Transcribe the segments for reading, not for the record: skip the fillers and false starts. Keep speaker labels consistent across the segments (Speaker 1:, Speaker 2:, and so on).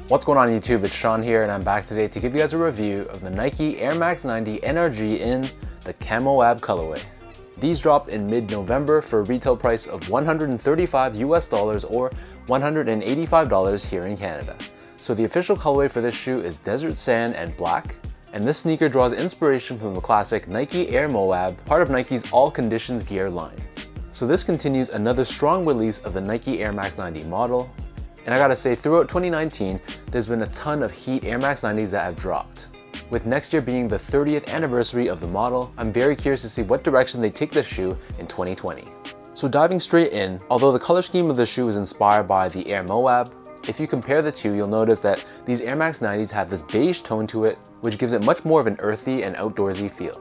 Speaker 1: What's going on YouTube? It's Sean here and I'm back today to give you guys a review of the Nike Air Max 90 NRG in the Camo Wab colorway. These dropped in mid-November for a retail price of $135 US or $185 here in Canada. So the official colorway for this shoe is Desert Sand and Black, and this sneaker draws inspiration from the classic Nike Air Moab, part of Nike's All Conditions gear line. So this continues another strong release of the Nike Air Max 90 model. And I gotta say, throughout 2019, there's been a ton of heat Air Max 90s that have dropped. With next year being the 30th anniversary of the model, I'm very curious to see what direction they take this shoe in 2020. So diving straight in, although the color scheme of the shoe is inspired by the Air Moab, if you compare the two, you'll notice that these Air Max 90s have this beige tone to it, which gives it much more of an earthy and outdoorsy feel.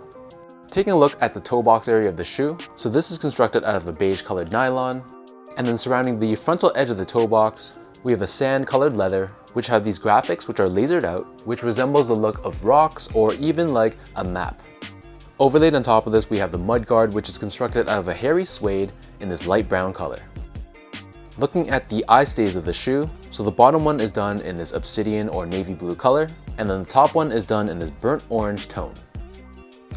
Speaker 1: Taking a look at the toe box area of the shoe, so this is constructed out of a beige colored nylon, and then surrounding the frontal edge of the toe box, we have a sand colored leather, which have these graphics which are lasered out, which resembles the look of rocks or even like a map. Overlaid on top of this, we have the mud guard, which is constructed out of a hairy suede in this light brown color. Looking at the eye stays of the shoe, so the bottom one is done in this obsidian or navy blue color, and then the top one is done in this burnt orange tone.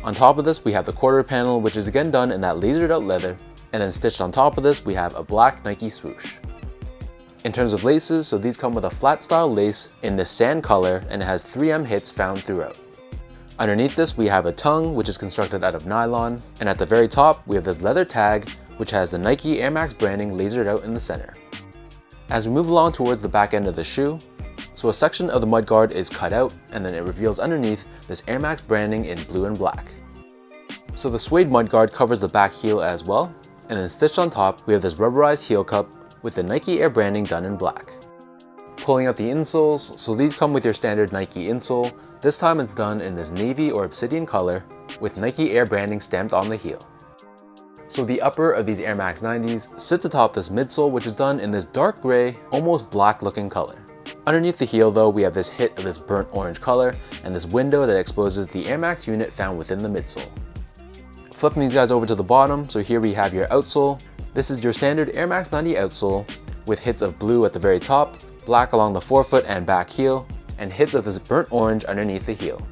Speaker 1: On top of this, we have the quarter panel, which is again done in that lasered out leather, and then stitched on top of this, we have a black Nike swoosh. In terms of laces, so these come with a flat style lace in this sand color and it has 3M hits found throughout. Underneath this, we have a tongue, which is constructed out of nylon, and at the very top, we have this leather tag, which has the Nike Air Max branding lasered out in the center. As we move along towards the back end of the shoe, so a section of the mudguard is cut out and then it reveals underneath this Air Max branding in blue and black. So the suede mudguard covers the back heel as well, and then stitched on top, we have this rubberized heel cup with the Nike Air branding done in black. Pulling out the insoles, so these come with your standard Nike insole. This time it's done in this navy or obsidian color with Nike Air branding stamped on the heel. So the upper of these Air Max 90s sits atop this midsole, which is done in this dark gray, almost black looking color. Underneath the heel though, we have this hit of this burnt orange color and this window that exposes the Air Max unit found within the midsole. Flipping these guys over to the bottom, so here we have your outsole. This is your standard Air Max 90 outsole with hits of blue at the very top, black along the forefoot and back heel, and hits of this burnt orange underneath the heel.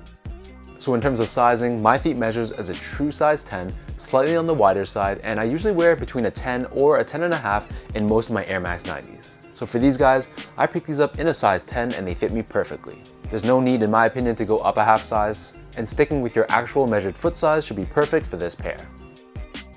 Speaker 1: So in terms of sizing, my feet measures as a true size 10, slightly on the wider side, and I usually wear between a 10 or a 10.5 in most of my Air Max 90s. So for these guys, I picked these up in a size 10 and they fit me perfectly. There's no need, in my opinion, to go up a half size, and sticking with your actual measured foot size should be perfect for this pair.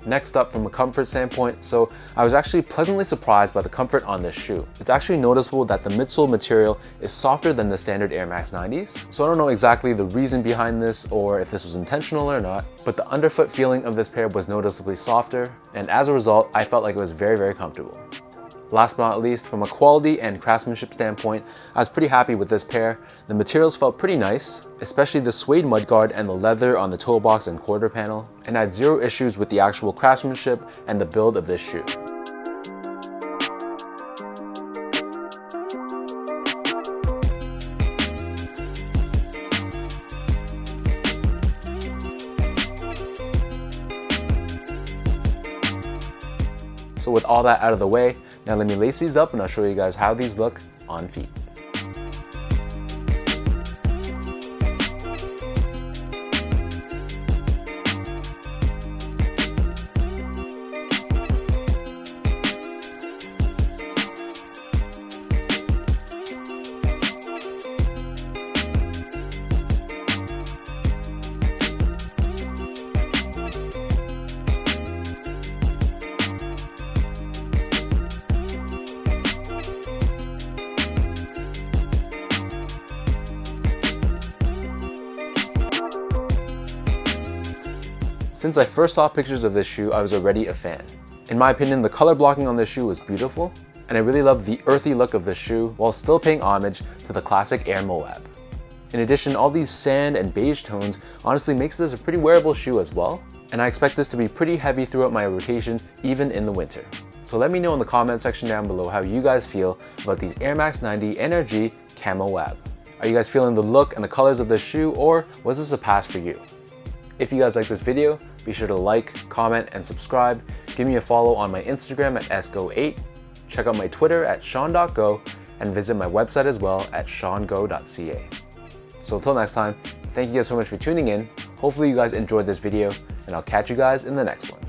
Speaker 1: Next up, from a comfort standpoint, so I was actually pleasantly surprised by the comfort on this shoe. It's actually noticeable that the midsole material is softer than the standard Air Max 90s. So I don't know exactly the reason behind this or if this was intentional or not, but the underfoot feeling of this pair was noticeably softer, and as a result, I felt like it was very, very comfortable. Last but not least, from a quality and craftsmanship standpoint, I was pretty happy with this pair. The materials felt pretty nice, especially the suede mudguard and the leather on the toe box and quarter panel, and I had zero issues with the actual craftsmanship and the build of this shoe. So with all that out of the way, now let me lace these up and I'll show you guys how these look on feet. Since I first saw pictures of this shoe, I was already a fan. In my opinion, the color blocking on this shoe was beautiful, and I really love the earthy look of this shoe while still paying homage to the classic Air Moab. In addition, all these sand and beige tones honestly makes this a pretty wearable shoe as well, and I expect this to be pretty heavy throughout my rotation, even in the winter. So let me know in the comment section down below how you guys feel about these Air Max 90 NRG Camo Wab. Are you guys feeling the look and the colors of this shoe, or was this a pass for you? If you guys like this video, be sure to like, comment, and subscribe. Give me a follow on my Instagram at sgo8. Check out my Twitter at sean.go, and visit my website as well at seango.ca. So until next time, thank you guys so much for tuning in. Hopefully you guys enjoyed this video, and I'll catch you guys in the next one.